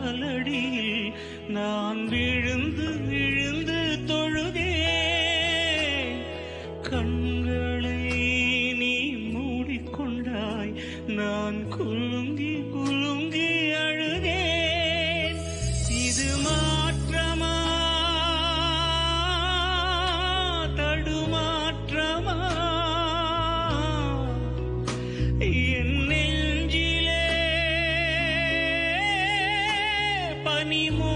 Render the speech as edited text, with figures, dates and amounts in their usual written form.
காலடியில் நான் விழுந்து விழுந்து தொழுதேன். கண்களை நீ மூடிக்கொண்டாய், நான் குலுங்கி குலுங்கி அழுதேன். இது மாற்றமா தடுமாற்றமா? என் நெஞ்சிலே பனிமூ